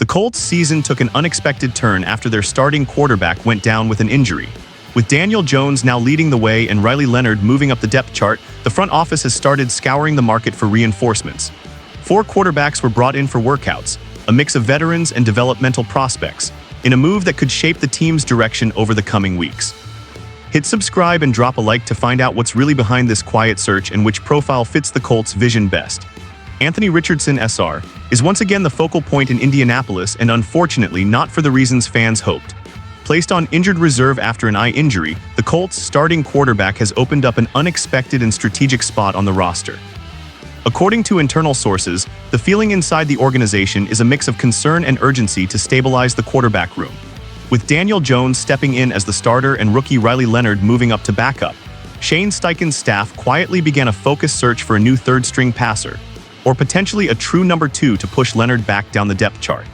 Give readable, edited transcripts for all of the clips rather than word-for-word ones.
The Colts' season took an unexpected turn after their starting quarterback went down with an injury. With Daniel Jones now leading the way and Riley Leonard moving up the depth chart, the front office has started scouring the market for reinforcements. 4 quarterbacks were brought in for workouts, a mix of veterans and developmental prospects, in a move that could shape the team's direction over the coming weeks. Hit subscribe and drop a like to find out what's really behind this quiet search and which profile fits the Colts' vision best. Anthony Richardson, SR, is once again the focal point in Indianapolis, and unfortunately not for the reasons fans hoped. Placed on injured reserve after an eye injury, the Colts' starting quarterback has opened up an unexpected and strategic spot on the roster. According to internal sources, the feeling inside the organization is a mix of concern and urgency to stabilize the quarterback room. With Daniel Jones stepping in as the starter and rookie Riley Leonard moving up to backup, Shane Steichen's staff quietly began a focused search for a new third-string passer, or potentially a true number 2 to push Leonard back down the depth chart.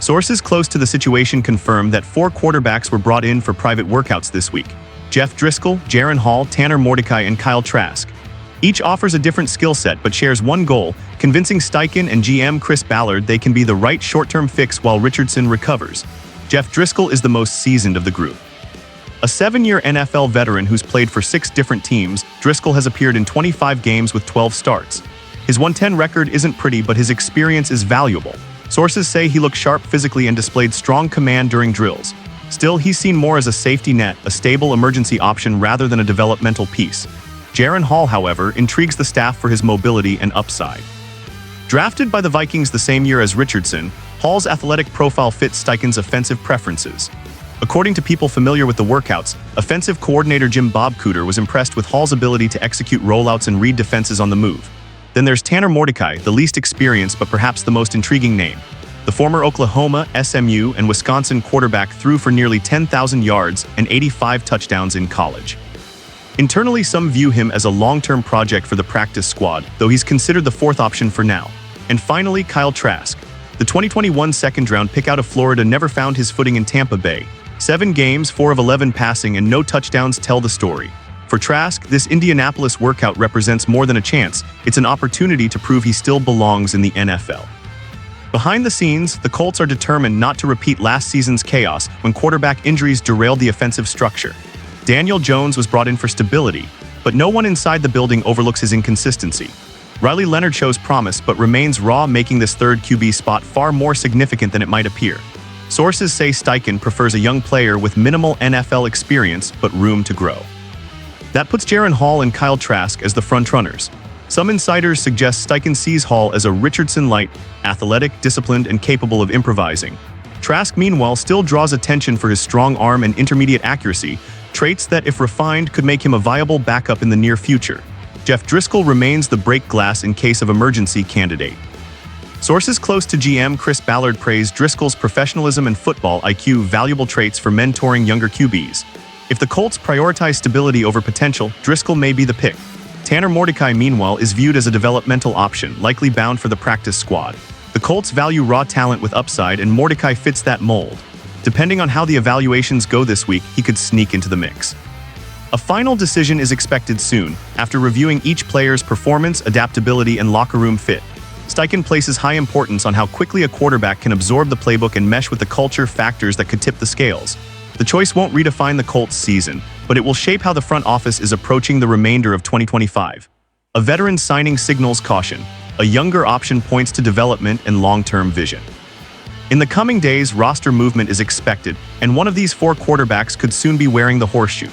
Sources close to the situation confirm that 4 quarterbacks were brought in for private workouts this week: Jeff Driscoll, Jaren Hall, Tanner Mordecai, and Kyle Trask. Each offers a different skill set but shares one goal: convincing Steichen and GM Chris Ballard they can be the right short-term fix while Richardson recovers. Jeff Driscoll is the most seasoned of the group. A 7-year NFL veteran who's played for 6 different teams, Driscoll has appeared in 25 games with 12 starts. His 1-10 record isn't pretty, but his experience is valuable. Sources say he looked sharp physically and displayed strong command during drills. Still, he's seen more as a safety net, a stable emergency option rather than a developmental piece. Jaren Hall, however, intrigues the staff for his mobility and upside. Drafted by the Vikings the same year as Richardson, Hall's athletic profile fits Steichen's offensive preferences. According to people familiar with the workouts, offensive coordinator Jim Bob Cooter was impressed with Hall's ability to execute rollouts and read defenses on the move. Then there's Tanner Mordecai, the least experienced but perhaps the most intriguing name. The former Oklahoma, SMU, and Wisconsin quarterback threw for nearly 10,000 yards and 85 touchdowns in college. Internally, some view him as a long-term project for the practice squad, though he's considered the 4th option for now. And finally, Kyle Trask. The 2021 second-round pick out of Florida never found his footing in Tampa Bay. 7 games, 4 of 11 passing, and no touchdowns tell the story. For Trask, this Indianapolis workout represents more than a chance. It's an opportunity to prove he still belongs in the NFL. Behind the scenes, the Colts are determined not to repeat last season's chaos when quarterback injuries derailed the offensive structure. Daniel Jones was brought in for stability, but no one inside the building overlooks his inconsistency. Riley Leonard shows promise but remains raw, making this third QB spot far more significant than it might appear. Sources say Steichen prefers a young player with minimal NFL experience but room to grow. That puts Jaren Hall and Kyle Trask as the frontrunners. Some insiders suggest Steichen sees Hall as a Richardson-light, athletic, disciplined, and capable of improvising. Trask, meanwhile, still draws attention for his strong arm and intermediate accuracy, traits that, if refined, could make him a viable backup in the near future. Jeff Driscoll remains the break glass in case of emergency candidate. Sources close to GM Chris Ballard praise Driscoll's professionalism and football IQ, valuable traits for mentoring younger QBs. If the Colts prioritize stability over potential, Driscoll may be the pick. Tanner Mordecai, meanwhile, is viewed as a developmental option, likely bound for the practice squad. The Colts value raw talent with upside, and Mordecai fits that mold. Depending on how the evaluations go this week, he could sneak into the mix. A final decision is expected soon, after reviewing each player's performance, adaptability, and locker room fit. Steichen places high importance on how quickly a quarterback can absorb the playbook and mesh with the culture, factors that could tip the scales. The choice won't redefine the Colts' season, but it will shape how the front office is approaching the remainder of 2025. A veteran signing signals caution. A younger option points to development and long-term vision. In the coming days, roster movement is expected, and one of these 4 quarterbacks could soon be wearing the horseshoe.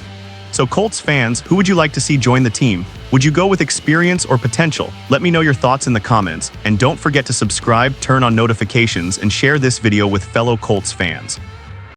So Colts fans, who would you like to see join the team? Would you go with experience or potential? Let me know your thoughts in the comments, and don't forget to subscribe, turn on notifications, and share this video with fellow Colts fans.